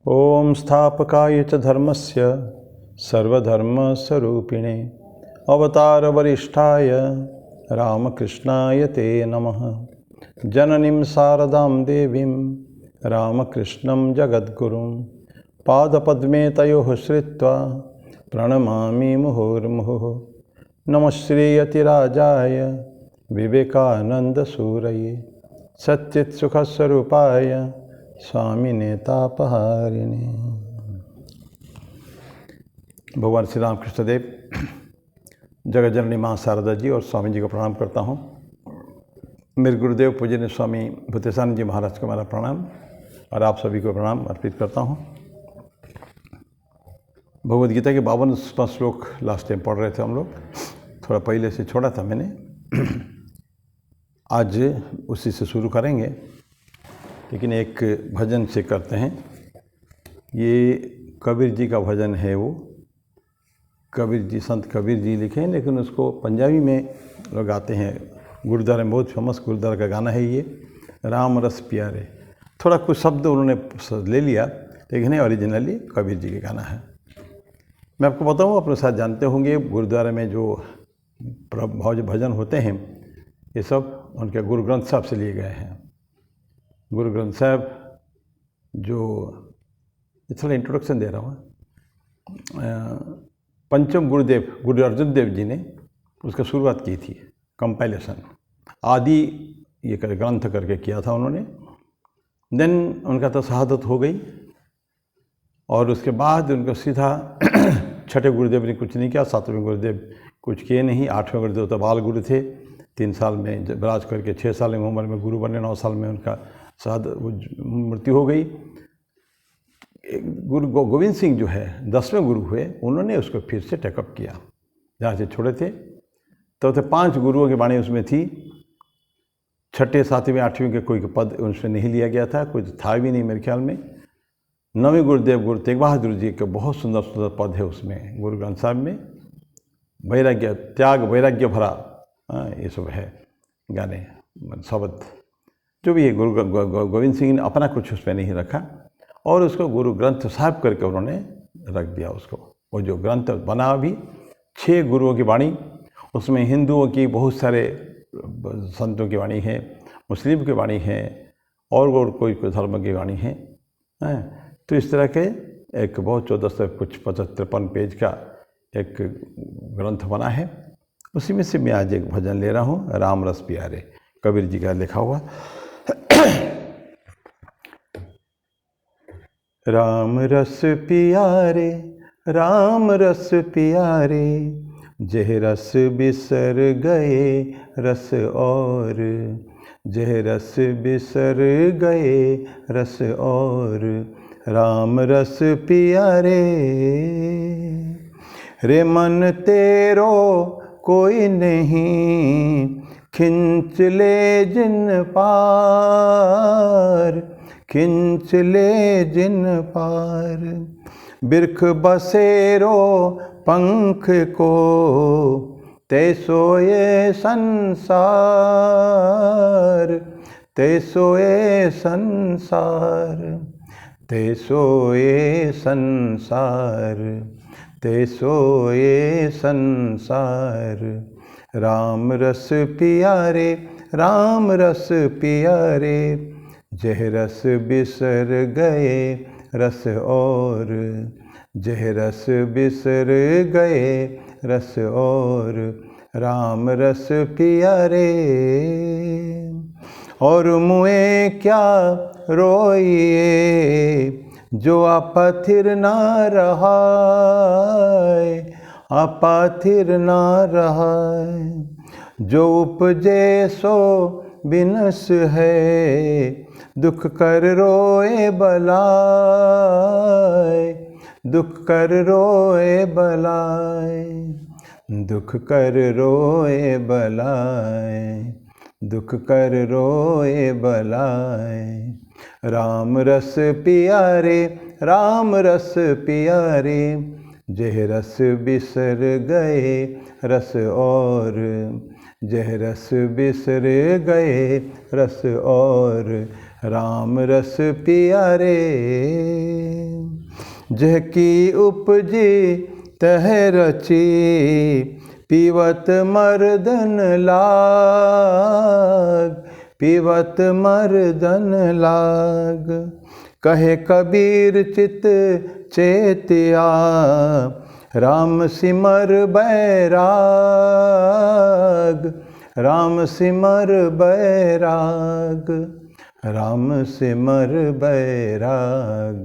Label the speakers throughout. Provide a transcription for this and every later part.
Speaker 1: ओम स्थापकाय च धर्मस्य सर्वधर्मस्वरूपिणे अवतारवरिष्ठाय रामकृष्णाय ते नमः। जननीं शारदां देवीं रामकृष्णं जगद्गुरुं पादपद्मे तयोः श्रित्वा प्रणमामि मुहुर्मुहुः। नमः श्रीयतिराजाय विवेकानन्दसूरये सच्चित्सुखस्वरूपाय स्वामिने तापहारिणे। भगवान श्री राम कृष्णदेव, जगत जननी माँ शारदा जी और स्वामी जी को प्रणाम करता हूँ। मेरे गुरुदेव पूजनीय स्वामी भूतेशानंद जी महाराज को मेरा प्रणाम और आप सभी को प्रणाम अर्पित करता हूँ। भगवद गीता के 52वां श्लोक लास्ट टाइम पढ़ रहे थे हम लोग, थोड़ा पहले से छोड़ा था मैंने। आज उसी से शुरू करेंगे, लेकिन एक भजन से करते हैं। ये कबीर जी का भजन है। वो कबीर जी, संत कबीर जी लिखे हैं, लेकिन उसको पंजाबी में लोग गाते हैं। गुरुद्वारा में बहुत फेमस गुरुद्वारा का गाना है ये, राम रस प्यारे। थोड़ा कुछ शब्द उन्होंने ले लिया, लेकिन ओरिजिनली कबीर जी का गाना है। मैं आपको बताऊँ, अपने साथ जानते होंगे गुरुद्वारा में जो भजन होते हैं ये सब उनके गुरु ग्रंथ साहब से लिए गए हैं। गुरु ग्रंथ साहब जो, थोड़ा इंट्रोडक्शन दे रहा हूँ। पंचम गुरुदेव गुरु अर्जुन देव जी ने उसका शुरुआत की थी, कंपाइलेशन आदि ये ग्रंथ करके किया था उन्होंने। देन उनका तो शहादत हो गई और उसके बाद उनको सीधा छठे गुरुदेव ने कुछ नहीं किया, सातवें गुरुदेव कुछ किए नहीं, आठवें गुरुदेव तो बाल गुरु थे। 3 साल में विराज करके 6 साल की उम्र में गुरु बने, 9 साल में उनका मृत्यु हो गई। गुरु गोविंद सिंह जो है 10वें गुरु हुए, उन्होंने उसको फिर से टेकअप किया जहाँ से छोड़े थे। तो 5 गुरुओं की वाणी उसमें थी। छठे, 7वें, 8वें के कोई पद उनसे नहीं लिया गया था, कोई था भी नहीं मेरे ख्याल में। 9वें गुरुदेव गुरु तेग बहादुर जी के बहुत सुंदर सुंदर पद है उसमें गुरु ग्रंथ साहब में। वैराग्य, त्याग वैराग्य भरा, ये सब है गाने, शब्द जो भी है। गुरु गोविंद सिंह ने अपना कुछ उसमें नहीं रखा और उसको गुरु ग्रंथ साहब करके उन्होंने रख दिया उसको। वो जो ग्रंथ बना भी 6 गुरुओं की वाणी, उसमें हिंदुओं की बहुत सारे संतों की वाणी है, मुस्लिम की वाणी है और कोई धर्म की वाणी है। तो इस तरह के एक बहुत 1453 पेज का एक ग्रंथ बना है। उसी में से मैं आज एक भजन ले रहा हूँ, राम रस प्यारे, कबीर जी का लिखा हुआ। राम रस प्यारे, राम रस प्यारे, जह रस बिसर गए रस और, जह रस बिसर गए रस और, राम रस प्यारे। रे मन तेरो कोई नहीं, खिंच ले जिन पार, खिंच ले जिन पार। बिरख बसेरो पंख को, ते सोए संसार, ते सोए संसार, ते सोए संसार, ते सोए संसार। राम रस प्यारे, राम रस प्यारे, जह रस बिसर गए रस और, जह रस बिसर गए रस और, राम रस प्यारे। और मुए क्या रोइए जो अपथिर ना रहा, अपाथिर ना रहा। जो उपजे सो बिनस है, दुख कर रोए बलाए, दुख कर रोए बलाए, दुख कर रोए बलाए, दुख कर रोए बलाए। राम रस प्यारे, राम रस प्यारे, जह रस बिसर गए रस और, जह रस बिसर गए रस और, राम रस प्यारे। जह की उपजे तह रचे, पीवत मर्दन लाग, पीवत मर्दन लाग। कहे कबीर चित चेतिया, राम सिमर बैराग, राम सिमर बैराग, राम सिमर बैराग,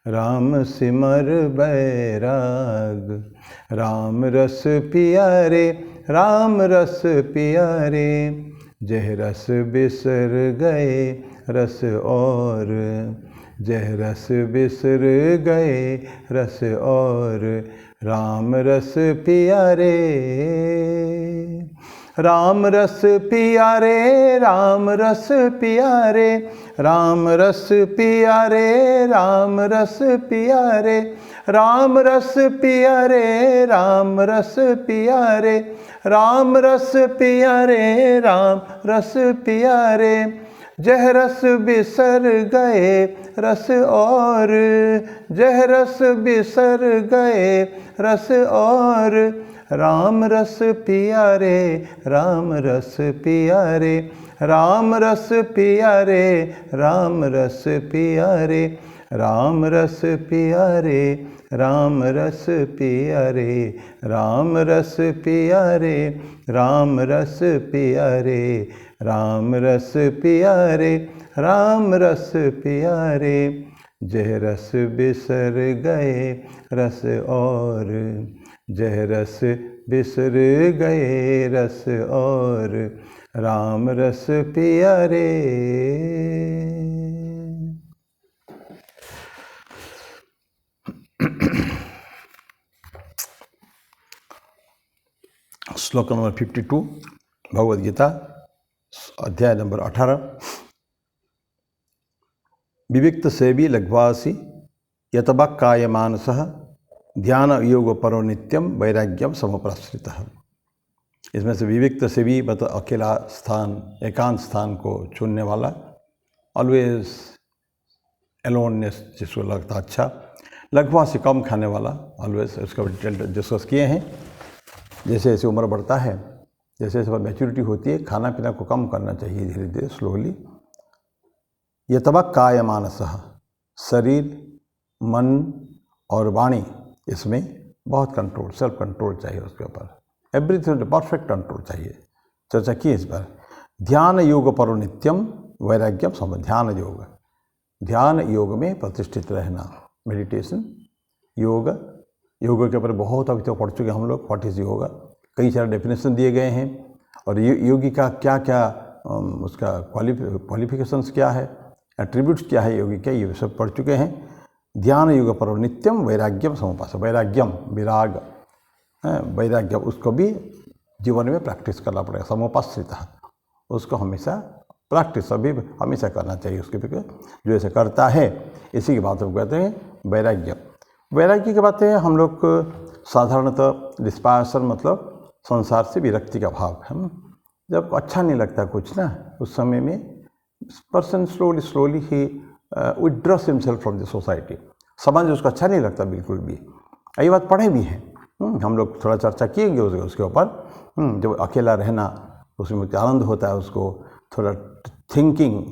Speaker 1: राम सिमर बैराग। राम रस पिया रे, राम रस पिया रे, जह रस बिसर गए रस और, जह रस बिसर गए रस और, राम रस पिया रे, राम रस पिया रे, राम रस पिया रे, राम रस पिया रे, राम रस पिया रे, राम रस पिया रे, राम रस पिया रे, राम रस पिया रे, राम रस पिया रे, जह रस बिसर गए रस और, जह रस बिसर गए रस और, राम रस पिया रे, राम रस पिया रे, राम रस पिया रे, राम रस पिया रे, राम रस पिया रे, राम रस पिया रे, राम रस पिया रे, राम रस पिया रे, राम रस पिया रे, राम रस पिया रे, जह रस बिसर गए रस और, जह रस बिसर गए रस और, राम रस पिया रे। श्लोक नंबर 52 भगवद गीता अध्याय नंबर 18। विविक्त सेवी लघ्वासी यतबक्काय मानसः, ध्यान योग परो नित्यम वैराग्यम समुपाश्रितः। इसमें से विविक्त सेवी मतलब अकेला स्थान, एकांत स्थान को चुनने वाला, ऑलवेज एलोननेस जिसको लगता अच्छा, लघ्वासी कम खाने वाला, ऑलवेज उसका डिटेल डिस्कस किए हैं। जैसे जैसे उम्र बढ़ता है, जैसे जैसे मैच्योरिटी होती है, खाना पीना को कम करना चाहिए धीरे धीरे स्लोली। यतबक्काय मानसः, शरीर मन और वाणी इसमें बहुत कंट्रोल, सेल्फ कंट्रोल चाहिए उसके ऊपर, एवरीथिंग परफेक्ट कंट्रोल चाहिए। चर्चा की इस बार। ध्यान योग परो नित्यम वैराग्यम सम, ध्यान योग, ध्यान योग में प्रतिष्ठित रहना, मेडिटेशन योग। योग के ऊपर बहुत अभी तो पढ़ चुके हम लोग, व्हाट इज़ योगा, कई सारे डेफिनेशन दिए गए हैं, और योगी का क्या क्या उसका क्वालिफिकेशंस क्या है, एट्रीब्यूट्स क्या है योगी के, ये सब पढ़ चुके हैं। ध्यान योग पर नित्यम वैराग्यम समुपास, वैराग्यम विराग, वैराग्य उसको भी जीवन में प्रैक्टिस करना पड़ेगा। समुपाश्रित उसको हमेशा प्रैक्टिस अभी हमेशा करना चाहिए उसके भी, जो ऐसे करता है इसी की बात को कहते हैं वैराग्य। वैराग्य की बातें हम लोग साधारणतः डिस्पायसन मतलब संसार से विरक्ति का भाव है। जब अच्छा नहीं लगता कुछ ना, उस समय में पर्सन स्लोली ही withdraws himself from the society. समाज उसको अच्छा नहीं लगता बिल्कुल भी, यही बात पढ़े भी हैं हम लोग, थोड़ा चर्चा किएंगे उसके ऊपर। जब अकेला रहना उसमें आनंद होता है, उसको थोड़ा थिंकिंग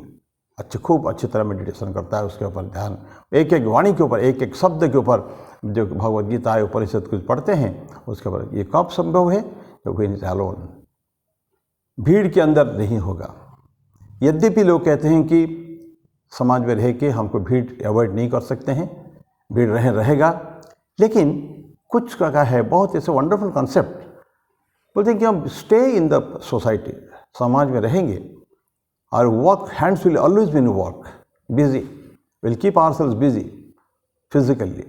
Speaker 1: खूब अच्छी तरह मेडिटेशन करता है, उसके ऊपर ध्यान, एक एक वाणी के ऊपर, एक एक शब्द के ऊपर, जो भगवद गीता उपनिषद कुछ पढ़ते हैं उसके ऊपर। ये कब संभव है? जब कोई अलोन, भीड़ के अंदर नहीं होगा। यद्यपि लोग कहते हैं कि समाज में रह के हमको भीड़ अवॉइड नहीं कर सकते हैं, भीड़ रहेगा, लेकिन कुछ का है बहुत ऐसे वंडरफुल कॉन्सेप्ट, बोलते हैं कि हम स्टे इन द सोसाइटी, समाज में रहेंगे, और work hands will always be in work, busy, will keep ourselves busy physically,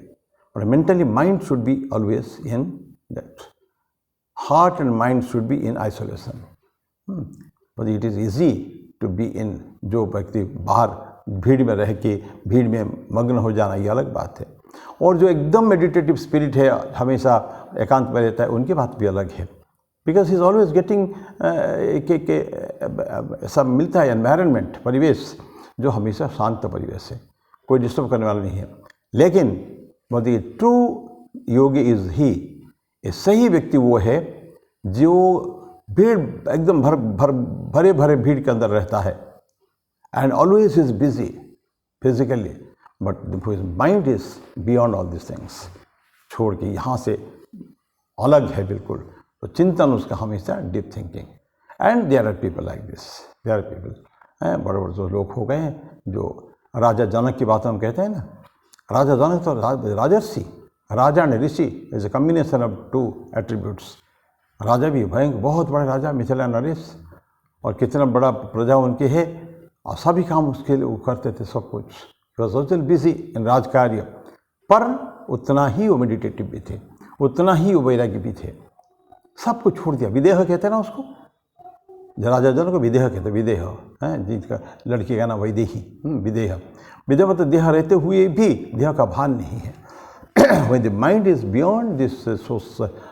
Speaker 1: but mentally mind should be always in that, heart and mind should be in isolation. But it is easy to be in, जो व्यक्ति बाहर भीड़ में रह के भीड़ में मग्न हो जाना, ये अलग बात है। और जो एकदम मेडिटेटिव स्पिरिट है, हमेशा एकांत में रहता है, उनकी बात भी अलग है, because he is always getting सब मिलता है एनवायरनमेंट, परिवेश जो हमेशा शांत परिवेश है, कोई डिस्टर्ब करने वाला नहीं है। लेकिन बोलते ट्रू योगी इज ही, ये सही व्यक्ति वो है जो भीड़ एकदम भरे भरे भीड़ के अंदर रहता है, and always is busy physically, but his mind is beyond all this things, छोड़ के यहाँ से अलग है बिल्कुल। तो चिंतन उसका हमेशा deep thinking. And there are people like this, there are people, बड़े बड़े जो लोग हो गए हैं, जो राजा जनक की बात हम कहते हैं ना, राजा जनक तो राजर्षि, राजा ने ऋषि, is a combination of two attributes. राजा भी भयंकर बहुत बड़े राजा मिथिला नरेश, और कितना बड़ा प्रजा उनके है, और सभी काम उसके लिए वो करते थे, सब कुछ। वॉज ऑल्सो बिजी इन राजकार्य, पर उतना ही वो मेडिटेटिव भी थे, उतना ही वो वैरागी भी थे। सब कुछ छोड़ दिया। विदेह कहते हैं ना उसको, राजा जनक को विदेह कहते, विदेह हैं, जिसका लड़की का नाम वैदेही, विदेह। विदेह मतलब देह रहते हुए भी देह का भान नहीं है। When the mind is beyond this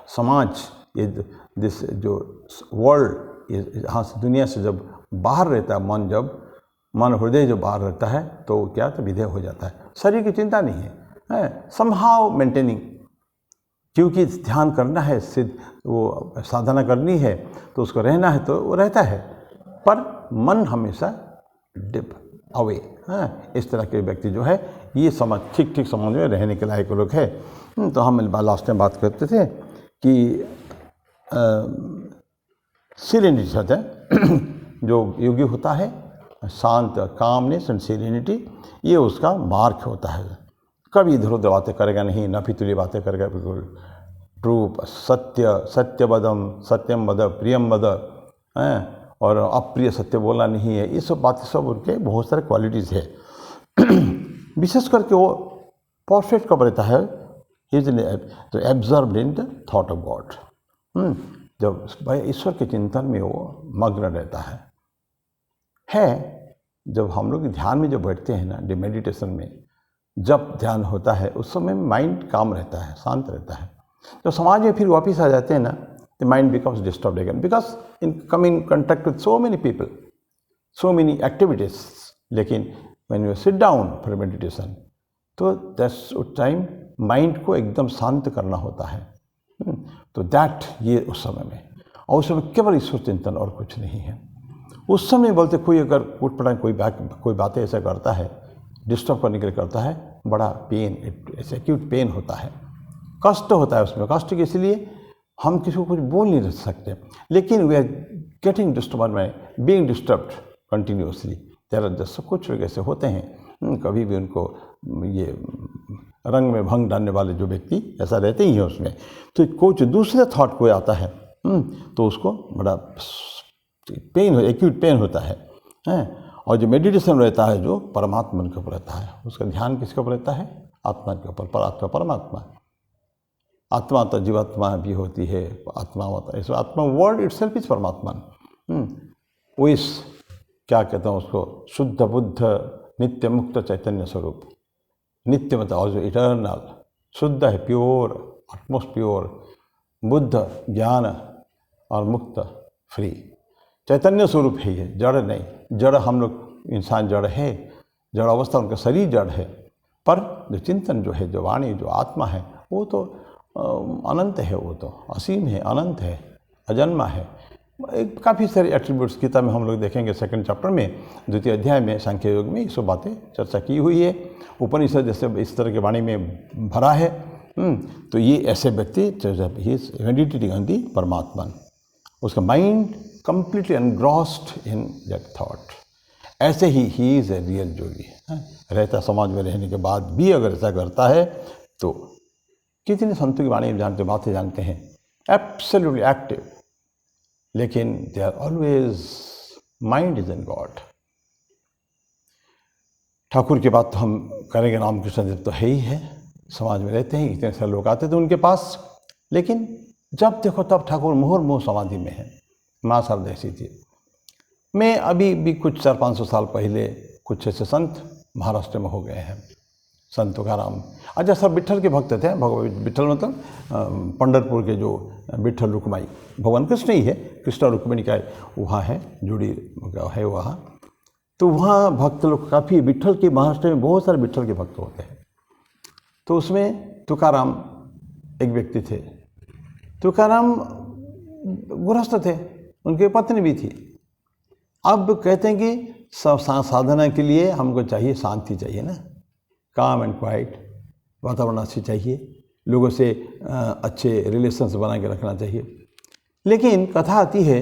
Speaker 1: समाज, ये दिस जो वर्ल्ड, यहाँ से दुनिया से जब बाहर रहता है मन, जब मन हृदय जो बाहर रहता है, तो क्या, तो विधेय हो जाता है। शरीर की चिंता नहीं है, समहाउ मेंटेनिंग, क्योंकि ध्यान करना है, सिद्ध वो साधना करनी है, तो उसको रहना है तो वो रहता है, पर मन हमेशा डिप अवे। इस तरह के व्यक्ति जो है, ये समझ ठीक समझ में रहने के लायक लोग है। तो हम लास्ट में बात करते थे कि सीरेनिटी होता है, जो योगी होता है, शांत, कामनेस एंड सीरेनिटी, ये उसका मार्ग होता है। कभी इधर उधर बातें करेगा नहीं, न फितूरी बातें करेगा, बिल्कुल ट्रू, सत्यवदम, सत्यम वद, प्रियम वद, और अप्रिय सत्य बोलना नहीं है। ये सब बातें सब उनके बहुत सारे क्वालिटीज़ है। विशेष करके वो परफेक्ट कब रहता है, इज तो absorbed in the thought of God. जब ईश्वर के चिंतन में वो मग्न रहता है। जब हम लोग ध्यान में जब बैठते हैं ना, मेडिटेशन में जब ध्यान होता है, उस समय माइंड काम रहता है, शांत रहता है। तो समाज में फिर वापस आ जाते हैं ना, the mind becomes disturbed again, because in come in contact with so many people, so many activities. लेकिन when you sit down for meditation, तो दैट्स टाइम माइंड को एकदम शांत करना होता है। तो दैट ये उस समय में, और उस समय केवल ईश्वर चिंतन और कुछ नहीं है। उस समय बोलते कोई अगर उठ पड़ा कोई बातें ऐसा करता है, डिस्टर्ब करने के लिए करता है, बड़ा पेन, ऐसे एक्यूट पेन होता है, कष्ट होता है उसमें। कष्ट इसलिए हम किसी को कुछ बोल नहीं सकते, लेकिन वी आर गेटिंग डिस्टर्ब में, बीइंग डिस्टर्ब्ड कंटिन्यूसली। तेरा जैसे कुछ लोग ऐसे होते हैं, कभी भी उनको ये रंग में भंग डालने वाले जो व्यक्ति ऐसा रहते ही हैं उसमें। तो कुछ दूसरे थॉट कोई आता है, तो उसको बड़ा पेन, एक्यूट पेन होता है। और जो मेडिटेशन रहता है, जो परमात्मा के ऊपर रहता है, उसका ध्यान किसके ऊपर रहता है, आत्मा के ऊपर, परात्मा परमात्मा। आत्मा तो जीवात्मा भी होती है, आत्मा होता है, इसमें आत्मा वर्ड इटसेल्फ इज परमात्मा। वो इस क्या कहता हूँ उसको, शुद्ध बुद्ध नित्य मुक्त चैतन्य स्वरूप। नित्य मतलब और जो इटर्नल, शुद्ध है, प्योर, ऑटमोस्ट प्योर, बुद्ध ज्ञान, और मुक्त फ्री, चैतन्य स्वरूप है ये, जड़ नहीं। जड़ हम लोग इंसान जड़ है, जड़ अवस्था उनका शरीर जड़ है, पर जो चिंतन जो है, जो वाणी, जो आत्मा है, वो तो अनंत है, वो तो असीम है, अनंत है, अजन्मा है। काफ़ी सारे एट्रीब्यूट्स गीता में हम लोग देखेंगे, सेकंड चैप्टर में, द्वितीय अध्याय में, सांख्य योग में ये सब बातें चर्चा की हुई है। उपनिषद जैसे इस तरह के वाणी में भरा है। तो ये ऐसे व्यक्ति he is meditating on the परमात्मा, उसका mind completely engrossed in that thought, ऐसे ही इज ए रियल जोगी। रहता समाज में रहने के बाद भी अगर ऐसा करता है, तो कितने संतों की वाणी जानते, बातें जानते हैं, एब्सोल्युटली एक्टिव, लेकिन they are always mind is in God. Thakur की बात तो हम करेंगे, रामकृष्ण देव तो है ही है, समाज में रहते हैं, इतने सारे लोग आते थे उनके पास, लेकिन जब देखो तब ठाकुर मुहुर्मुहु समाधि में है। माँ शारदा ऐसी थी। मैं अभी भी कुछ 400-500 साल पहले कुछ ऐसे संत महाराष्ट्र में हो गए हैं, संत तुकाराम। अच्छा, सब विट्ठल के भक्त थे। विट्ठल मतलब पंढरपुर के जो विट्ठल रुक्माई, भगवान कृष्ण ही है, कृष्ण रुक्मिणी का वहाँ है, जुड़ी है वहाँ। तो वहाँ भक्त लोग काफ़ी, विट्ठल के, महाराष्ट्र में बहुत सारे विट्ठल के भक्त होते हैं। तो उसमें तुकाराम एक व्यक्ति थे। तुकाराम गृहस्थ थे, उनकी पत्नी भी थी। अब कहते हैं कि साधना के लिए हमको चाहिए शांति चाहिए ना, काम एंड क्वाइट, वातावरण अच्छी चाहिए, लोगों से अच्छे रिलेशंस बना के रखना चाहिए। लेकिन कथा आती है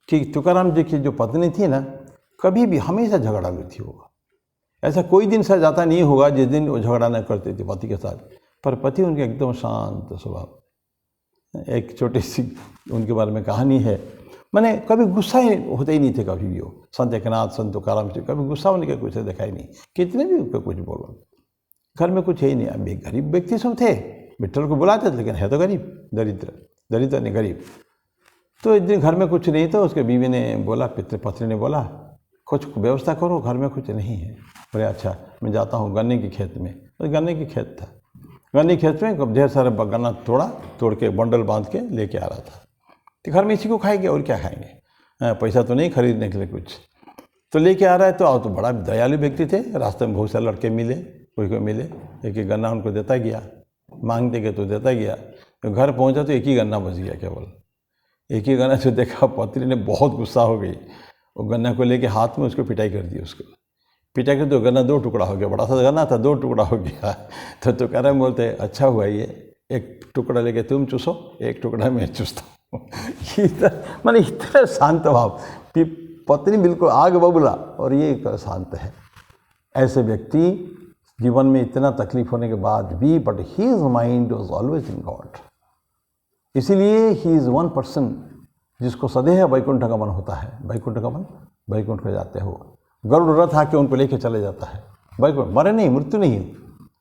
Speaker 1: कि तुकाराम जी की जो पत्नी थी ना, कभी भी हमेशा झगड़ालू थी वो। ऐसा कोई दिन सा जाता नहीं होगा जिस दिन वो झगड़ा न करते थे पति के साथ, पर पति उनके एकदम शांत स्वभाव। एक छोटी सी उनके बारे में कहानी है, मैंने कभी गुस्सा ही होते ही नहीं थे कभी भी। वो संत एकनाथ, संत तुकाराम से कभी गुस्सा होने का कुछ देखा ही नहीं, कितने भी उनको कुछ बोलो। घर में कुछ है ही नहीं, अब गरीब व्यक्ति सब थे, विट्ठल को बुलाते थे, लेकिन है तो गरीब, दरिद्र नहीं गरीब। तो एक दिन घर में कुछ नहीं था, उसके बीवी ने बोला, पत्नी ने बोला, कुछ व्यवस्था करो, घर में कुछ नहीं है। बोले अच्छा, मैं जाता हूँ गन्ने के खेत में। तो गन्ने की खेत था, गन्ने के खेत में ढेर सारा गन्ना तोड़ के बंडल बांध के लेके आ रहा था। तो घर में इसी को खाएंगे और क्या खाएंगे, पैसा तो नहीं खरीदने के लिए कुछ। तो लेके आ रहा है, तो बड़ा दयालु व्यक्ति थे। रास्ते में बहुत सारे लड़के मिले, कोई को मिले, एक एक गन्ना उनको देता गया, मांगते गए तो देता गया। तो घर पहुँचा तो एक ही गन्ना बच गया, केवल एक ही गन्ना। से देखा, पत्नी ने बहुत गुस्सा हो गई, वो गन्ना को लेके हाथ में उसको पिटाई कर दी। उसको पिटाई कर तो गन्ना 2 टुकड़ा हो गया, बड़ा सा गन्ना था, 2 टुकड़ा हो गया। तो कह रहे बोलते, अच्छा हुआ ये, एक टुकड़ा लेके तुम चूसो, एक टुकड़ा मैं चूसता हूँ। मैंने इतना शांत भाव, पत्नी बिल्कुल आग बबूला और ये शांत है। ऐसे व्यक्ति जीवन में इतना तकलीफ होने के बाद भी, but his mind was always in God. इसीलिए ही इज़ वन पर्सन जिसको सदैव वैकुंठ गमन होता है। वैकुंठ गमन, वैकुंठ को जाते हो, गरुड़ रथ आके उनको लेके चले जाता है। वैकुंठ मरे नहीं, मृत्यु नहीं,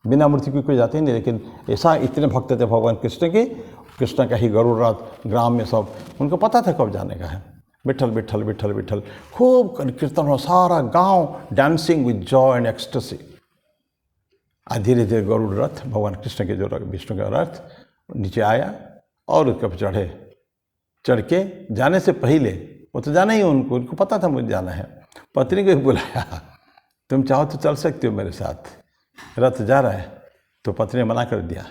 Speaker 1: बिना मृत्यु की कोई जाते ही नहीं। लेकिन ऐसा इतने भक्त थे भगवान कृष्ण के, कृष्ण का ही गरुड़ रथ, ग्राम में सब उनको पता था कब जाने का है। विठल विठल विठल विठल खूब कीर्तन हो, सारा गांव dancing with Joy and ecstasy. धीरे धीरे गरुड़ रथ, भगवान कृष्ण के जो विष्णु का रथ नीचे आया और उसके पर चढ़ के जाने से पहले, वो तो जाना ही उनको पता था मुझे जाना है, पत्नी को बुलाया, तुम चाहो तो चल सकते हो मेरे साथ, रथ जा रहा है। तो पत्नी ने मना कर दिया,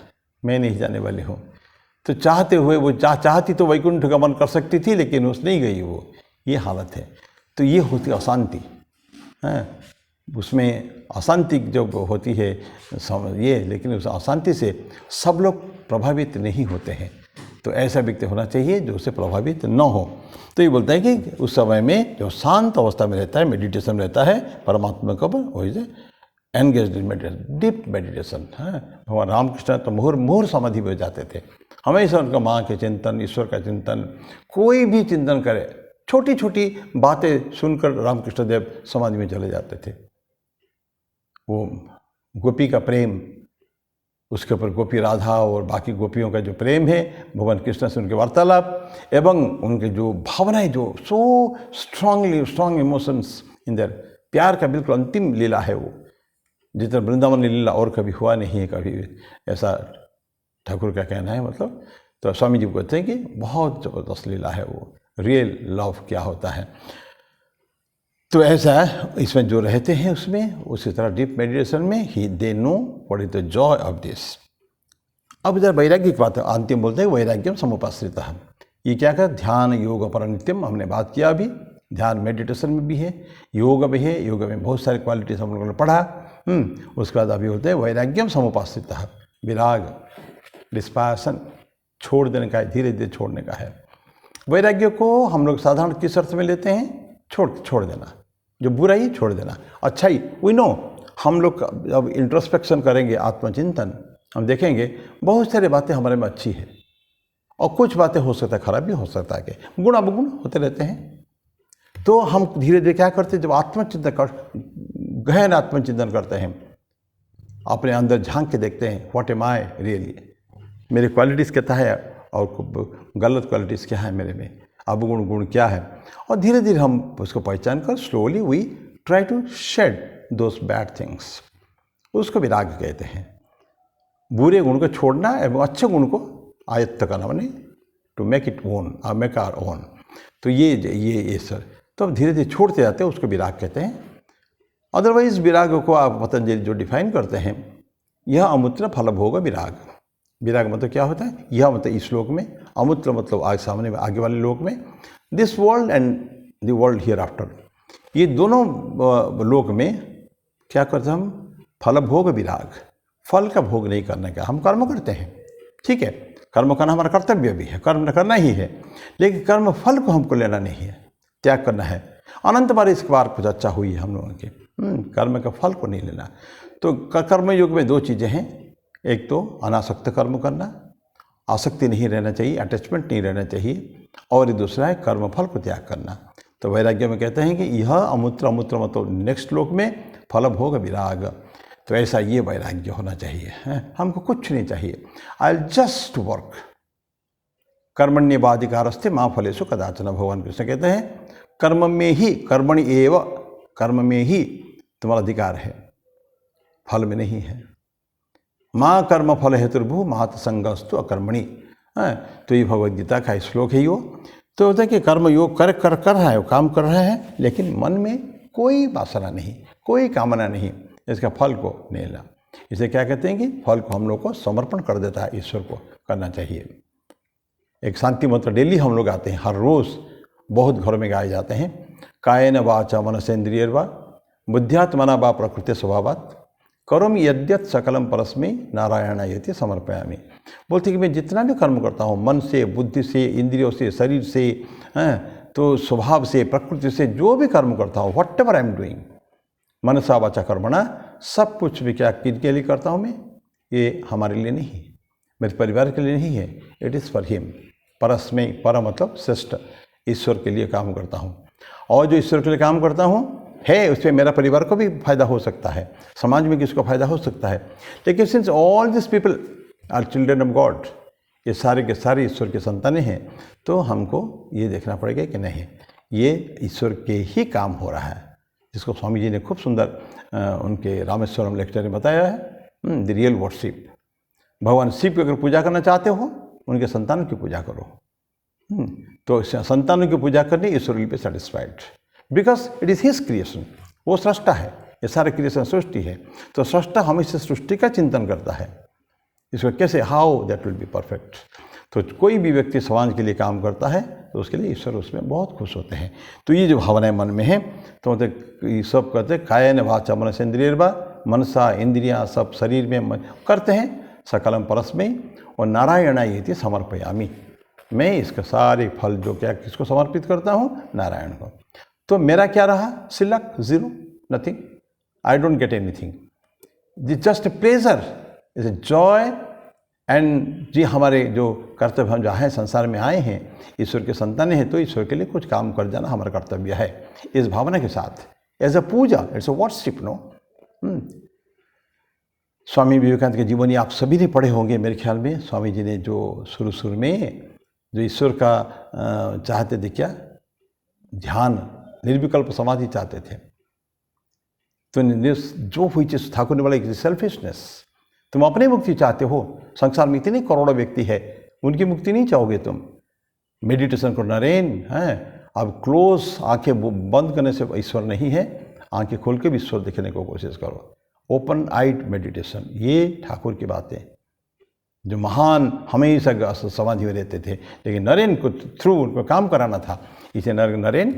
Speaker 1: मैं नहीं जाने वाली हूँ। तो चाहते हुए वो चाहती तो वैकुंठ गमन कर सकती थी, लेकिन उस नहीं गई वो। ये हालत है। तो ये होती अशांति है, उसमें अशांति जब होती है ये, लेकिन उस अशांति से सब लोग प्रभावित नहीं होते हैं। तो ऐसा व्यक्ति होना चाहिए जो उससे प्रभावित न हो। तो ये बोलता है कि उस समय में जो शांत अवस्था में रहता है, मेडिटेशन रहता है, परमात्मा को वही से engage in meditation, deep meditation है। भगवान रामकृष्ण तो मुहुर समाधि में जाते थे, हमेशा उनका माँ के चिंतन, ईश्वर का चिंतन, कोई भी चिंतन करे, छोटी छोटी बातें सुनकर रामकृष्ण देव समाधि में चले जाते थे। वो गोपी का प्रेम, उसके ऊपर गोपी राधा और बाकी गोपियों का जो प्रेम है, भगवान कृष्ण से उनके वार्तालाप एवं उनके जो भावनाएं, जो so strong emotions in their, प्यार का बिल्कुल अंतिम लीला है वो, जितना वृंदावन लीला और कभी हुआ नहीं है कभी, ऐसा ठाकुर का कहना है। मतलब तो स्वामी जी कहते हैं कि बहुत ज़बरदस्त लीला है वो, रियल लव क्या होता है। तो ऐसा इसमें जो रहते हैं उसमें, उसी तरह डीप मेडिटेशन में ही they know what is the joy of this. अब इधर वैराग्य की बात है, अंतिम बोलते हैं वैराग्यम समुपाश्रितः। ये क्या कर, ध्यान योग परनित्यम, हमने बात किया अभी। ध्यान मेडिटेशन में भी है, योग में है, योग में बहुत सारी क्वालिटीज हम लोगों ने पढ़ा। उसके बाद अभी होते हैं वैराग्यम समुपाश्रितः, विराग, डिस्पैशन, छोड़ देने का है, धीरे धीरे छोड़ने का है। वैराग्य को हम लोग साधारण किस अर्थ में लेते हैं, छोड़ देना, जो बुराई छोड़ देना, अच्छाई वी नो। हम लोग जब इंट्रोस्पेक्शन करेंगे, आत्मचिंतन, हम देखेंगे बहुत सारी बातें हमारे में अच्छी है और कुछ बातें हो सकता है खराब भी हो सकता है, कि गुण अवगुण होते रहते हैं। तो हम धीरे धीरे क्या करते हैं, जब आत्मचिंतन गहन आत्मचिंतन करते हैं, अपने अंदर झांक के देखते हैं, व्हाट एम आई रियली, मेरी क्वालिटीज़ क्या है और गलत क्वालिटीज़ क्या है मेरे में, अवगुण गुण क्या है, और धीरे धीरे हम उसको पहचान कर slowly we try to shed those bad things. उसको विराग कहते हैं। बुरे गुण को छोड़ना एवं अच्छे गुण को आयत्त करना, माने to make it own, make our own. तो ये सर, तो अब धीरे धीरे छोड़ते जाते हैं, उसको विराग कहते हैं। अदरवाइज विराग को आप पतंजलि जो डिफाइन करते हैं यह अमूत्र फल भोग विराग। विराग मतलब क्या होता है? यह मतलब इस लोक में, अमूत्र मतलब आगे सामने में आगे वाले लोक में, this world and the world here after. ये दोनों लोक में क्या करते हैं हम? फल भोग विराग, फल का भोग नहीं करने का। हम कर्म करते हैं, ठीक है, कर्म करना हमारा कर्तव्य भी है, कर्म करना ही है, लेकिन कर्म फल को हमको लेना नहीं है, त्याग करना है। अनंत बार इस बार कुछ अच्छा हुई है हम लोगों के, कर्म का फल को नहीं लेना। तो कर्म योग में दो चीज़ें हैं, एक तो अनासक्त कर्म करना, आसक्ति नहीं रहना चाहिए, अटैचमेंट नहीं रहना चाहिए, और दूसरा है कर्म फल को त्याग करना। तो वैराग्य में कहते हैं कि यह अमूत्र, अमूत्र मतलब नेक्स्ट श्लोक में फल भोग विराग। तो ऐसा ये वैराग्य होना चाहिए, हमको कुछ नहीं चाहिए। आई जस्ट वर्क, कर्मण्येवाधिकारस्ते मां फलेषु कदाचन। भगवान कृष्ण कहते हैं कर्म में ही, कर्मणि एव, कर्म में ही तुम्हारा अधिकार है, फल में नहीं है। माँ कर्म फल हेतुर्भु मात संगस्तु अकर्मणि। तो ये भगवद्गीता का श्लोक है। यो तो होता है कि कर्म योग कर रहा है, वो काम कर रहा है, लेकिन मन में कोई वासना नहीं, कोई कामना नहीं, इसका फल को नहीं लेना। इसे क्या कहते हैं कि फल को हम लोग को समर्पण कर देता है, ईश्वर को करना चाहिए। एक शांति मंत्र डेली हम लोग आते हैं, हर रोज़ बहुत घरों में गाए जाते हैं। कायेन वाचा मनसेन्द्रियर्वा बुद्ध्यात्मना वा प्रकृति स्वभावात् करोमि यद्यत् सकलम परस्मै नारायणायेति समर्पयामि। बोलते कि मैं जितना भी कर्म करता हूँ, मन से, बुद्धि से, इंद्रियों से, शरीर से, तो स्वभाव से, प्रकृति से, जो भी कर्म करता हूँ, whatever I am doing, मनसा वाचा कर्मणा, सब कुछ भी क्या किनके लिए करता हूँ मैं? ये हमारे लिए नहीं, मेरे परिवार के लिए नहीं है, इट इज़ फॉर हिम। परस्मै, पर मतलब श्रेष्ठ, ईश्वर के लिए काम करता हूँ। और जो ईश्वर के लिए काम करता हूँ है, उसमें मेरा परिवार को भी फायदा हो सकता है, समाज में किसको फायदा हो सकता है। लेकिन since all this people are children of God, ये सारे के सारे ईश्वर के संतानें हैं, तो हमको ये देखना पड़ेगा कि नहीं, ये ईश्वर के ही काम हो रहा है, जिसको स्वामी जी ने खूब सुंदर उनके रामेश्वरम लेक्चर में बताया है, द रियल वर्शिप। भगवान शिव की अगर पूजा करना चाहते हो, उनके संतानों की पूजा करो। तो संतानों की पूजा करनी ईश्वर will be satisfied, because it is his creation. वो सृष्टा है, ये सारे क्रिएशन सृष्टि है, तो सृष्टा हमेशा सृष्टि का चिंतन करता है, इसको कैसे, how that will be perfect. तो कोई भी व्यक्ति समाज के लिए काम करता है तो उसके लिए ईश्वर उसमें बहुत खुश होते हैं। तो ये जो भावनाएं मन में हैं, तो मतलब ये सब कहते हैं कायेन वाचा मनसेन्द्रियर्वा, मनसा इंद्रियां सब शरीर में करते हैं, सकलम परस्मै, और नारायणायेति समर्पयामि, मैं इसका सारे फल जो क्या किसको समर्पित करता हूँ? नारायण को। तो मेरा क्या रहा? सिलक, zero, nothing, I don't get anything, this just pleasure, is a joy. And जी हमारे जो कर्तव्य, हम जहाँ संसार में आए हैं, ईश्वर के संतानें हैं, तो ईश्वर के लिए कुछ काम कर जाना हमारा कर्तव्य है, इस भावना के साथ, एज अ पूजा, it's a worship, no. Swami Vivekananda की जीवनी आप सभी ने पढ़े होंगे मेरे ख्याल में। स्वामी जी ने जो शुरू में जो ईश्वर का चाहते थे, क्या ध्यान, निर्विकल्प समाधि चाहते थे, तो जो हुई चीज ठाकुर ने बोला सेल्फिशनेस, तुम अपनी मुक्ति चाहते हो, संसार में इतने करोड़ों व्यक्ति है, उनकी मुक्ति नहीं चाहोगे तुम, मेडिटेशन करो नरेन, हैं अब क्लोज आंखें बंद करने से ईश्वर नहीं है, आंखें खोल के भी ईश्वर देखने को कोशिश करो, ओपन आइड मेडिटेशन। ये ठाकुर की बातें, जो महान हमेशा समाधि में रहते थे, लेकिन नरेन को थ्रू उनको काम कराना था। इसे नरेन,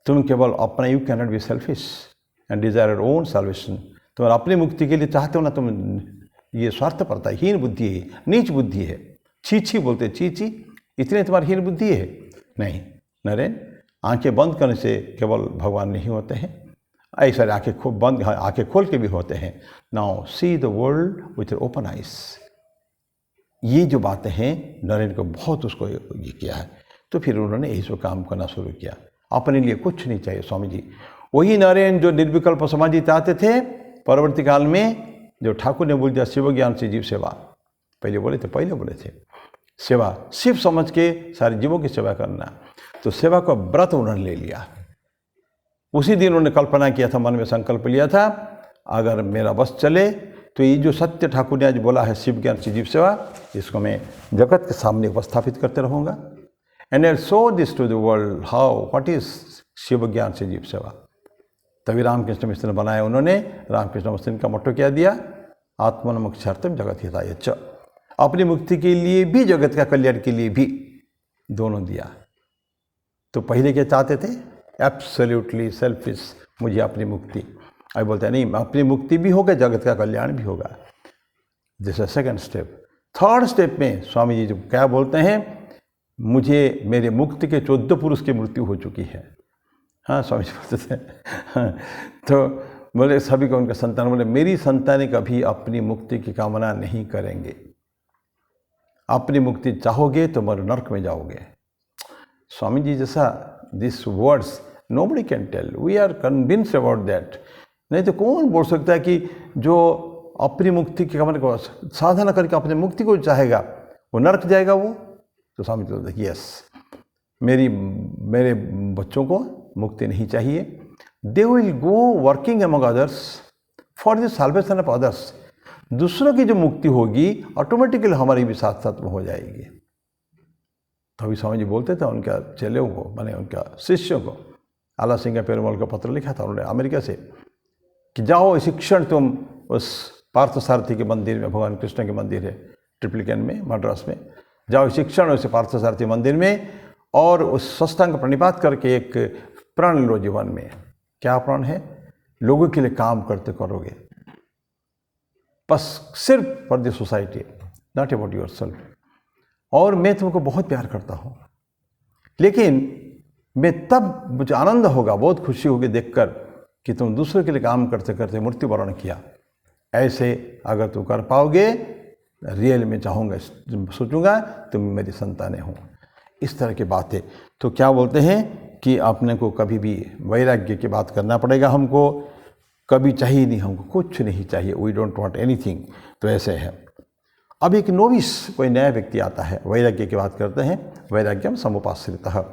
Speaker 1: तुम केवल अपना, you can not be selfish and desire your own salvation. तुम अपनी मुक्ति के लिए चाहते हो ना, तुम ये स्वार्थपरता, हीन बुद्धि है, नीच बुद्धि है, छी बोलते, छी, इतने तुम्हारी हीन बुद्धि है। नहीं नरेन, आंखें बंद करने से केवल भगवान नहीं होते हैं, ऐसा आंखें खूब बंद, आंखें खोल के भी होते हैं। Now see the world with open eyes. ये जो बातें हैं, नरेन को बहुत उसको ये किया है। तो फिर उन्होंने यही सब काम करना शुरू किया, अपने लिए कुछ नहीं चाहिए। स्वामी जी वही नरेन जो निर्विकल्प समाधि चाहते थे, परवर्ती काल में जो ठाकुर ने बोल दिया शिव ज्ञान से जीव सेवा, पहले बोले थे सेवा, शिव समझ के सारे जीवों की सेवा करना, तो सेवा का व्रत उन्होंने ले लिया। उसी दिन उन्होंने कल्पना किया था, मन में संकल्प लिया था, अगर मेरा बस चले तो ये जो सत्य ठाकुर ने आज बोला है शिव ज्ञान से जीव सेवा, इसको मैं जगत के सामने उपस्थापित करते रहूँगा। And I show this to the world how what is Shiva ज्ञान से जीव सेवा। तभी रामकृष्ण मिशन बनाया उन्होंने। रामकृष्ण मिशन का मोटो क्या दिया? आत्मनमोक्षार्थम जगत हिताय च, अपनी मुक्ति के लिए भी जगत का कल्याण के लिए भी, दोनों दिया। तो पहले क्या चाहते थे? एब्सोल्युटली सेल्फिश, मुझे अपनी मुक्ति। अब बोलते हैं नहीं, अपनी मुक्ति भी होगा, जगत का कल्याण भी होगा। This is second step. Third step में स्वामी जी जो क्या बोलते हैं, मुझे मेरे मुक्ति के 14 पुरुष की मृत्यु हो चुकी है। हाँ, स्वामी जी बोलते थे। हाँ, तो बोले सभी को उनके संतान बोले, मेरी संतानें कभी अपनी मुक्ति की कामना नहीं करेंगे। अपनी मुक्ति चाहोगे तो मर नरक में जाओगे। स्वामी जी जैसा this words nobody can tell, we are convinced about that. नहीं तो कौन बोल सकता है कि जो अपनी मुक्ति की कामना को साधना करके अपनी मुक्ति को चाहेगा वो नरक जाएगा वो? तो स्वामी जी बोलते यस, मेरे बच्चों को मुक्ति नहीं चाहिए। They will go working among others for the salvation of others. दूसरों की जो मुक्ति होगी ऑटोमेटिकली हमारी भी साथ साथ में हो जाएगी। तो अभी स्वामी जी बोलते थे उनके चेलों को, माने उनका शिष्यों को, आला सिंह पेरुमाल का पत्र लिखा था उन्होंने अमेरिका से कि जाओ इसी क्षण तुम उस पार्थसारथी के मंदिर में, भगवान कृष्ण के मंदिर है ट्रिप्लिकेन में, मद्रास में, जाओ इसी क्षण उस पार्थसारथी मंदिर में और उस सत्संग प्रणिपात करके एक प्रण लो जीवन में। क्या प्रण है? लोगों के लिए काम करते करोगे, बस सिर्फ for the society, not about your self. और मैं तुमको बहुत प्यार करता हूँ, लेकिन मैं तब मुझे आनंद होगा, बहुत खुशी होगी देखकर कि तुम दूसरों के लिए काम करते करते मृत्युवरण किया। ऐसे अगर तुम कर पाओगे, रियल में चाहूँगा, सोचूंगा तुम मेरी संतानें हो। इस तरह की बातें। तो क्या बोलते हैं कि अपने को कभी भी वैराग्य की बात करना पड़ेगा, हमको कभी चाहिए नहीं, हमको कुछ नहीं चाहिए, वी डोंट वांट एनीथिंग। तो ऐसे है। अब एक नोविस, कोई नया व्यक्ति आता है, वैराग्य की बात करते हैं, वैराग्यम समुपाश्रितः।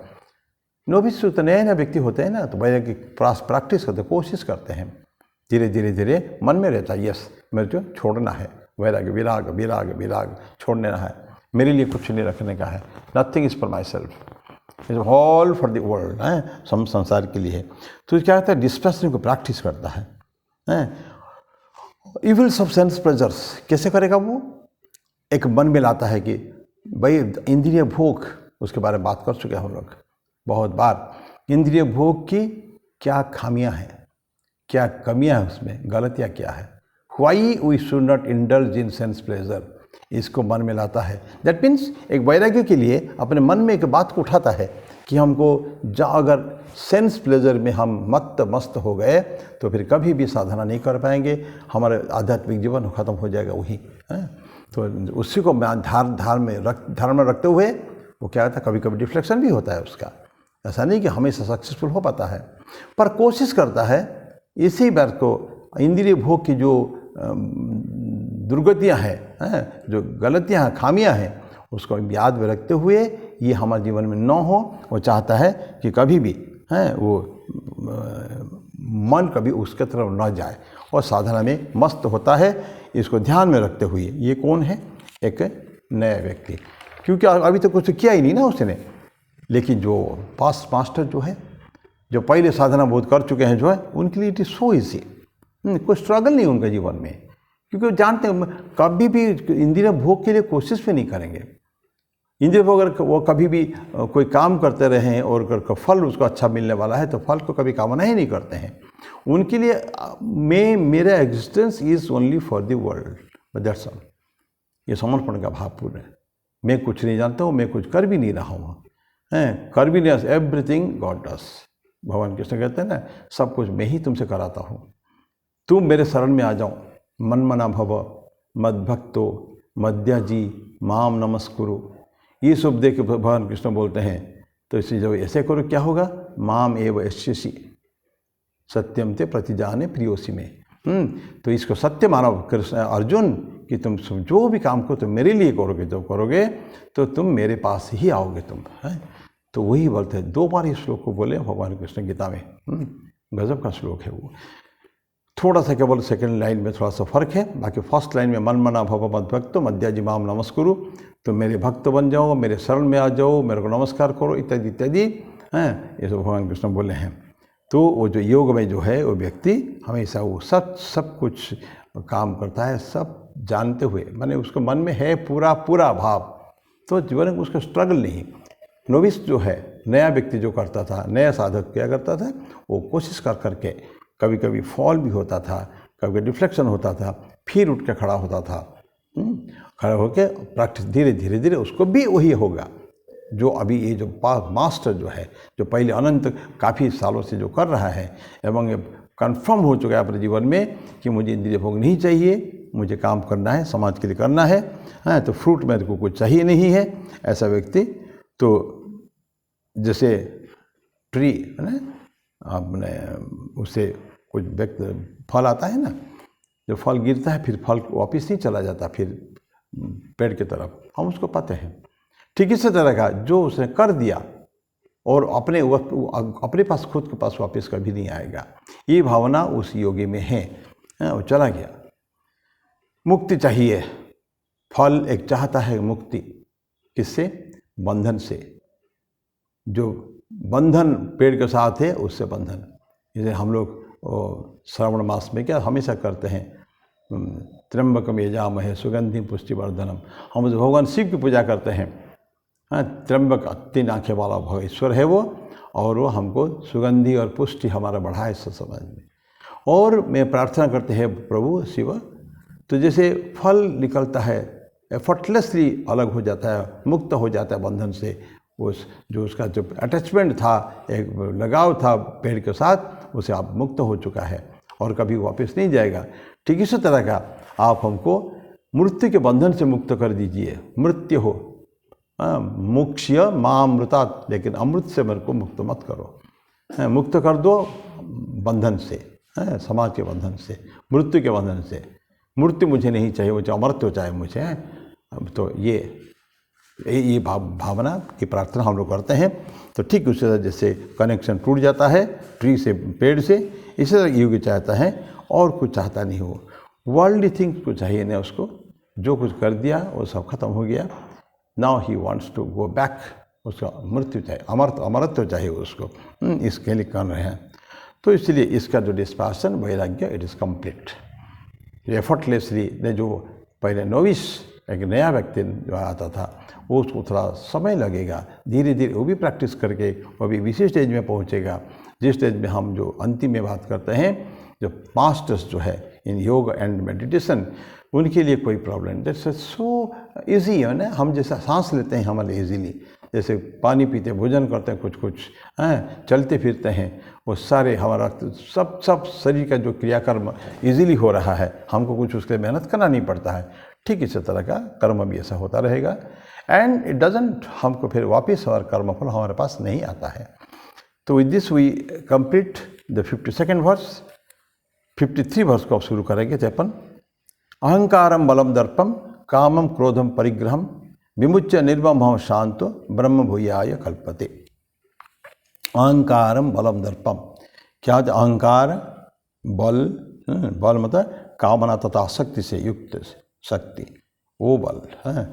Speaker 1: नोविस तो नए व्यक्ति होते हैं ना, तो वैराग्य प्रैक्टिस करते, कोशिश करते हैं, धीरे धीरे धीरे मन में रहता है यस मेरे को छोड़ना है, वैराग्य, विराग विराग विराग छोड़ना है, मेरे लिए कुछ नहीं रखने का है, nothing is for my self, is all for the world है, संसार के लिए है। तो क्या कहता है, डिस्प्रेसिंग को प्रैक्टिस करता है। इविल्स ऑफ सेंस प्लेजर्स कैसे करेगा वो? एक मन में लाता है कि भाई इंद्रिय भोग, उसके बारे में बात कर चुके हैं हम लोग बहुत बार। इंद्रिय भोग की क्या खामियां हैं, क्या कमियां हैं, उसमें गलतियां क्या है। Why we should not indulge in sense pleasure, इसको मन में लाता है। दैट मीन्स एक वैराग्य के लिए अपने मन में एक बात को उठाता है कि हमको अगर सेंस प्लेजर में हम मस्त हो गए तो फिर कभी भी साधना नहीं कर पाएंगे, हमारे आध्यात्मिक जीवन खत्म हो जाएगा वही है। तो उसी को ध्यान में रखते हुए वो क्या होता है, कभी कभी डिफ्लेक्शन भी होता है उसका, ऐसा नहीं कि हमेशा सक्सेसफुल हो पाता है, पर कोशिश करता है इसी बात को, इंद्रिय भोग की जो दुर्गतियाँ हैं, जो गलतियाँ हैं, खामियाँ हैं, उसको याद में रखते हुए ये हमारे जीवन में न हो। वो चाहता है कि कभी भी वो मन कभी उसके तरफ न जाए और साधना में मस्त होता है, इसको ध्यान में रखते हुए। ये कौन है? एक नया व्यक्ति, क्योंकि अभी तो कुछ किया ही नहीं ना उसने, लेकिन जो पास्ट मास्टर जो है, जो पहले साधना बहुत कर चुके हैं जो है, उनके लिए इट इज सो ईजी, कोई स्ट्रगल नहीं उनके जीवन में, क्योंकि वो जानते हैं कभी भी इंद्रिय भोग के लिए कोशिश भी नहीं करेंगे। इंद्रिय भोग अगर वो कभी भी कोई काम करते रहें और अगर फल उसको अच्छा मिलने वाला है तो फल को कभी कामना ही नहीं करते हैं। उनके लिए मेरा existence is only for the world, that's all. ये समर्पण का भाव पूर्ण है। मैं कुछ नहीं जानता हूँ, मैं कुछ कर भी नहीं रहा हूँ, कर भी नहीं, एवरीथिंग गॉड डस। भगवान कृष्ण कहते हैं ना, सब कुछ मैं ही तुमसे कराता हूँ, तुम मेरे शरण में आ जाओ। मनमना भव मद्भक्तो मद्याजी माम नमस्कुरु, ये सब देख के भगवान कृष्ण बोलते हैं। तो इसे जब ऐसे करो क्या होगा, माम एव यस्यसि सत्यम ते प्रतिजाने प्रियोसी में। तो इसको सत्य मानो कृष्ण अर्जुन कि तुम जो भी काम को तुम मेरे लिए करोगे, जब करोगे तो तुम मेरे पास ही आओगे तुम, है। तो वही बोलते हैं, 2 बार इस श्लोक को बोले भगवान कृष्ण गीता में। गजब का श्लोक है वो। थोड़ा सा केवल सेकंड लाइन में थोड़ा सा फर्क है, बाकी फर्स्ट लाइन में मन मना भव मद्भक्तो मद्याजी माम नमस्कुरु, तो मेरे भक्त बन जाओ, मेरे शरण में आ जाओ, मेरे को नमस्कार करो, इत्यादि इत्यादि, हैं, ये तो भगवान कृष्ण बोले हैं। तो वो जो योग में जो है वो व्यक्ति हमेशा वो सब कुछ काम करता है, सब जानते हुए, माने उसके मन में है पूरा पूरा भाव, तो जीवन में उसका स्ट्रगल नहीं। नोविस जो है, नया व्यक्ति जो करता था, नया साधक क्या करता था, वो कोशिश कर करके कभी कभी फॉल भी होता था, कभी डिफ्लेक्शन होता था, फिर उठ के खड़ा होता था। खड़ा होकर प्रैक्टिस धीरे धीरे धीरे उसको भी वही होगा जो अभी ये जो मास्टर जो है, जो पहले अनंत काफ़ी सालों से जो कर रहा है एवं कंफर्म हो चुका है अपने जीवन में कि मुझे इंद्रिय भोग नहीं चाहिए, मुझे काम करना है, समाज के लिए करना है, तो फ्रूट मेरे को कुछ चाहिए नहीं है, ऐसा व्यक्ति तो जैसे ट्री है ना, आपने उससे कुछ व्यक्ति फल आता है ना, जो फल गिरता है फिर फल वापस नहीं चला जाता फिर पेड़ की तरफ, हम उसको पाते हैं। ठीक इसी तरह का जो उसने कर दिया और अपने पास खुद के पास वापस कभी नहीं आएगा, ये भावना उस योगी में है, वो चला गया। मुक्ति चाहिए, फल एक चाहता है मुक्ति, किससे? बंधन से। जो बंधन पेड़ के साथ है उससे बंधन। जैसे हम लोग श्रावण मास में क्या हमेशा करते हैं, त्र्यंबकम यजामहे सुगंधिम पुष्टिवर्धनम, हम भगवान शिव की पूजा करते हैं। त्र्यंबक 3 आँखें वाला भगेश्वर है वो, और वो हमको सुगंधि और पुष्टि हमारा बढ़ाए इस समाज में। और मैं प्रार्थना करते हैं प्रभु शिव, तो जैसे फल निकलता है एफर्टलेसली अलग हो जाता है, मुक्त हो जाता है बंधन से, उस जो उसका जो अटैचमेंट था, एक लगाव था पेड़ के साथ, उसे आप मुक्त हो चुका है और कभी वापस नहीं जाएगा। ठीक इसी तरह का आप हमको मृत्यु के बंधन से मुक्त कर दीजिए। मृत्यु हो मोक्ष्य मामृतात, लेकिन अमृत से मेरे को मुक्त मत करो, मुक्त कर दो बंधन से, समाज के बंधन से, मृत्यु के बंधन से। मृत्यु मुझे नहीं चाहिए, मुझे अमृत चाहिए मुझे। तो ये भावना की प्रार्थना हम लोग करते हैं। तो ठीक उसी तरह जैसे कनेक्शन टूट जाता है ट्री से, पेड़ से, इसी तरह योगी चाहता है और कुछ चाहता नहीं हो, वर्ल्डली थिंग्स को चाहिए नहीं उसको, जो कुछ कर दिया वो सब खत्म हो गया। Now he wants to go back, उसका मृत्यु चाहिए, अमरत्व चाहिए उसको, इसके लिए कर रहे हैं। तो इसलिए इसका जो डिस्पैशन वैराग्य, इट इज़ कंप्लीट। एफर्टलेसली ने जो पहले नोविस एक नया व्यक्ति जो आता था, वो उसको थोड़ा समय लगेगा, धीरे धीरे वो भी प्रैक्टिस करके वो भी विशेष स्टेज में पहुंचेगा, जिस स्टेज में हम जो अंतिम में बात करते हैं, जो मास्टर्स जो है इन योग एंड मेडिटेशन, उनके लिए कोई प्रॉब्लम नहीं। दैट्स सो ईजी है ना, हम जैसा सांस लेते हैं हमारे इजीली, जैसे पानी पीते, भोजन करते हैं, कुछ चलते फिरते हैं, वो सारे हमारा सब शरीर का जो क्रियाकर्म इजीली हो रहा है, हमको कुछ उसके लिए मेहनत करना नहीं पड़ता है। ठीक इसी तरह का कर्म भी ऐसा होता रहेगा, एंड इट डजंट, हमको फिर वापस और कर्मफल हमारे पास नहीं आता है। तो with this we complete the 52nd verse. 53 verse को अब शुरू करेंगे थे अपन। अहंकारम बलम दर्पम कामम क्रोधम परिग्रहम विमुच्य निर्मम शांतो ब्रह्म भूयाय कल्पते। अहंकारम बलम दर्पम, क्या होता है? अहंकार बल, बल मतलब कामना तथा आसक्ति से युक्त शक्ति, वो बल है।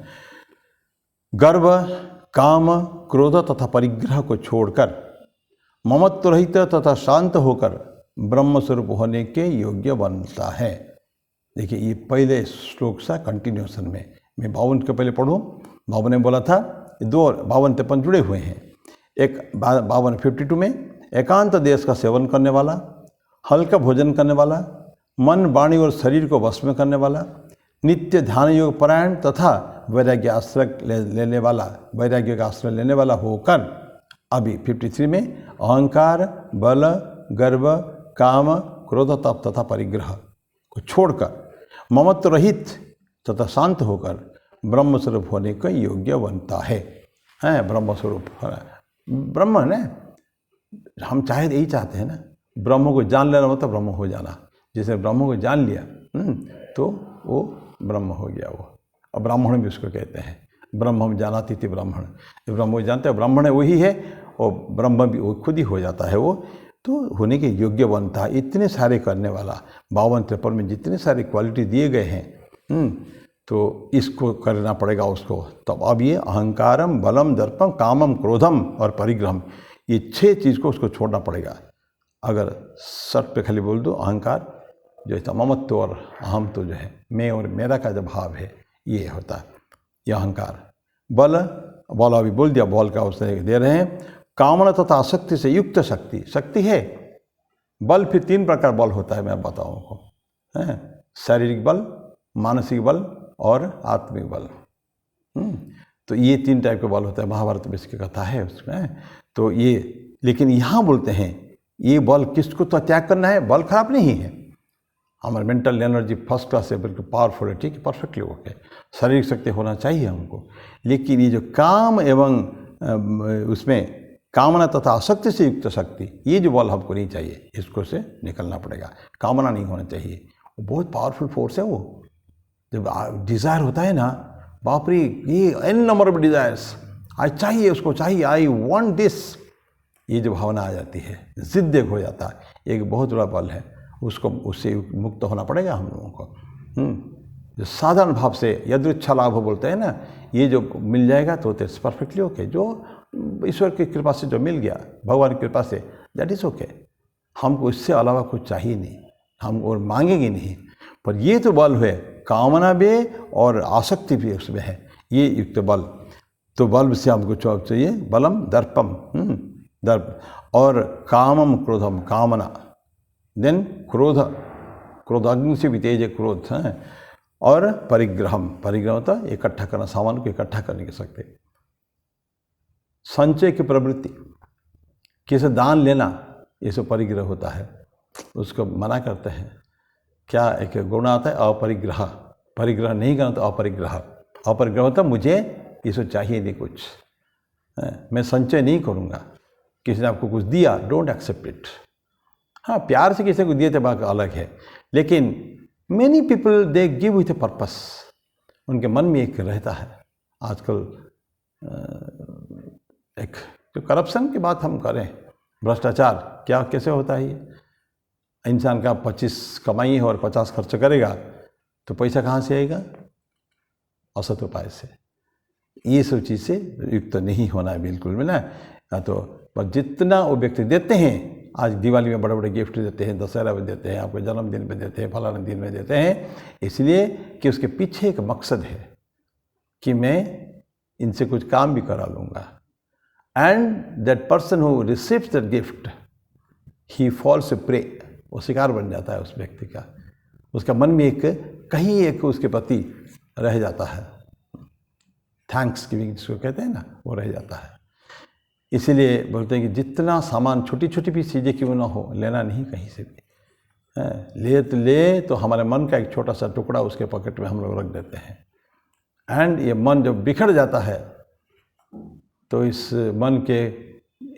Speaker 1: गर्व, काम, क्रोध तथा परिग्रह को छोड़कर ममत्व रहित तथा शांत होकर ब्रह्म स्वरूप होने के योग्य बनता है। देखिए ये पहले श्लोक सा कंटिन्यूशन में, मैं 52 के पहले पढ़ूँ। 52 ने बोला था, 52-53 जुड़े हुए हैं। एक 52 में एकांत देश का सेवन करने वाला, हल्का भोजन करने वाला, मन वाणी और शरीर को वश में करने वाला, नित्य ध्यान योग परायण तथा वैराग्य आश्रय लेने वाला, वैराग्य का आश्रय लेने वाला होकर, अभी 53 में अहंकार, बल, गर्व, काम, क्रोध तथा परिग्रह को छोड़कर ममत्व रहित तथा शांत होकर ब्रह्म स्वरूप होने का योग्य बनता है। ब्रह्म स्वरूप ब्रह्म है ना, हम चाहे यही चाहते हैं ना, ब्रह्म को जान लेना मतलब ब्रह्म हो जाना। जिसने ब्रह्म को जान लिया तो वो ब्रह्म हो गया। वो अब ब्राह्मण भी उसको कहते हैं, ब्रह्म हम जानाति थी ब्राह्मण, ब्रह्म को जानते हैं, ब्राह्मण है वही है, और ब्रह्म भी वो खुद ही हो जाता है, वो तो होने के योग्य बनता है। इतने सारे करने वाला 52-53 में जितने सारे क्वालिटी दिए गए हैं, तो इसको करना पड़ेगा उसको। तब अब ये अहंकारम, बलम, दर्पम, कामम, क्रोधम और परिग्रहम, ये 6 चीज़ को उसको छोड़ना पड़ेगा। अगर शर्ट पे खाली बोल दो अहंकार, जो है ममत्व और अहम तो जो है मैं और मेरा का जो भाव है ये होता है, ये अहंकार। बल अभी बोल दिया, बल का उसने दे रहे हैं। कामना तथा आसक्ति से युक्त शक्ति, शक्ति है। बल फिर 3 प्रकार बल होता है, मैं बताऊँ आपको, है शारीरिक बल, मानसिक बल और आत्मिक बल। तो ये 3 टाइप के बल होता है, महाभारत में इसकी कथा है उसमें। तो ये, लेकिन यहाँ बोलते हैं ये बल किसको तो त्याग करना है। बल खराब नहीं है, हमारे मेंटल एनर्जी फर्स्ट क्लास है, बिल्कुल पावरफुल है, ठीक है, परफेक्टली ओके, शारीरिक शक्ति होना चाहिए हमको। लेकिन ये जो काम एवं उसमें कामना तथा आसक्ति से युक्त शक्ति, ये जो बल हमको नहीं चाहिए, इसको से निकलना पड़ेगा। कामना नहीं होना चाहिए, वो बहुत पावरफुल फोर्स है। वो जब डिज़ायर होता है ना, बाप रे, ये एन नंबर ऑफ डिज़ायर्स, आज चाहिए, उसको चाहिए, आई वांट दिस, ये जो भावना आ जाती है, जिद हो जाता है, एक बहुत बड़ा बल है। उसको, उससे मुक्त होना पड़ेगा हम लोगों को। जो साधारण भाव से यदृच्छा लाभ बोलते हैं ना, ये जो मिल जाएगा तो इट्स परफेक्टली ओके। जो ईश्वर की कृपा से जो मिल गया, भगवान की कृपा से, दैट इज़ ओके। हमको इससे अलावा कुछ चाहिए नहीं, हम और मांगेंगे नहीं। पर ये तो बल है, कामना भी और आसक्ति भी उसमें है, ये युक्त बल। तो बल से हमको चाहिए बलम दर्पम, दर्प, और कामम क्रोधम, कामना, देन क्रोध, क्रोधाग्नि से भी तेज है क्रोध, है, और परिग्रहम, परिग्रह होता है इकट्ठा करना, सामान को इकट्ठा करने के सकते। संचय की प्रवृत्ति, किसे दान लेना, ये सब परिग्रह होता है, उसको मना करते हैं। क्या एक गुण आता है अपरिग्रह, परिग्रह नहीं करना तो अपरिग्रह। अपरिग्रह होता है मुझे ये सब चाहिए नहीं कुछ, मैं संचय नहीं करूँगा। किसी ने आपको कुछ दिया, डोंट एक्सेप्ट इट। हाँ, प्यार से किसी को दिए थे बात अलग है, लेकिन many people they give with a purpose, उनके मन में एक रहता है। आजकल एक जो करप्शन की बात हम करें, भ्रष्टाचार क्या कैसे होता है, ये इंसान का 25 कमाई है और 50 खर्च करेगा, तो पैसा कहाँ से आएगा? असत उपाय से। ये सब चीज़ से युक्त नहीं होना है बिल्कुल भी ना। तो पर जितना वो व्यक्ति देते हैं, आज दिवाली में बड़े बड़े गिफ्ट देते हैं, दशहरा में देते हैं, आपके जन्मदिन पे देते हैं, फलाना दिन में देते हैं, इसलिए कि उसके पीछे एक मकसद है कि मैं इनसे कुछ काम भी करा लूँगा। And that person who receives that gift, he falls a prey, वो शिकार बन जाता है उस व्यक्ति का। उसका मन में एक कहीं एक उसके प्रति रह जाता है, थैंक्स गिविंग जिसको कहते हैं ना, वो रह जाता है। इसीलिए बोलते हैं कि जितना सामान, छोटी छोटी भी चीज़ें क्यों ना हो, लेना नहीं कहीं से भी। ले तो हमारे मन का एक छोटा सा टुकड़ा उसके पॉकेट में हम लोग रख देते हैं। एंड ये मन जब बिखर जाता है, तो इस मन के,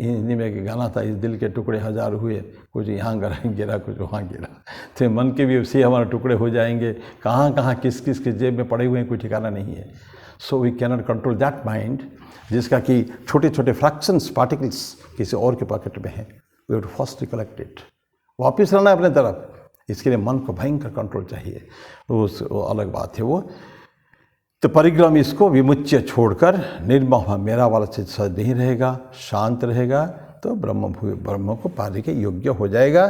Speaker 1: हिंदी में एक गाना था, इस दिल के टुकड़े 1000 हुए, कुछ यहाँ गिरा कुछ वहाँ गिरा। तो मन के भी उसी हमारे टुकड़े हो जाएंगे, कहाँ कहाँ किस किस के जेब में पड़े हुए हैं, कोई ठिकाना नहीं है। So we cannot control that mind, जिसका कि छोटे छोटे फ्रैक्शंस, पार्टिकल्स किसी और के पॉकेट में हैं। We have to first recollect it, वापिस रहना है अपने तरफ। इसके लिए मन को भयंकर कंट्रोल चाहिए, वो अलग बात है वो। तो परिग्रह में इसको विमुच्य छोड़कर निर्मोह मेरा वाला चित्त नहीं रहेगा, शांत रहेगा, तो ब्रह्म को पाने के योग्य हो जाएगा।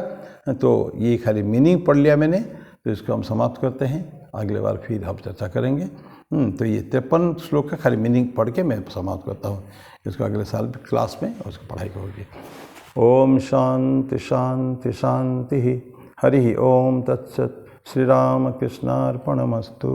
Speaker 1: तो ये खाली मीनिंग पढ़ लिया मैंने, तो इसको हम समाप्त करते हैं, अगले बार फिर हम चर्चा करेंगे। तो ये 53 श्लोक का खाली मीनिंग पढ़ के मैं समाप्त करता हूँ। इसको अगले साल क्लास में उसकी पढ़ाई होगी। ओम शांति शांति शांति। हरि ओम तत्सत। श्री राम कृष्णार्पणमस्तु।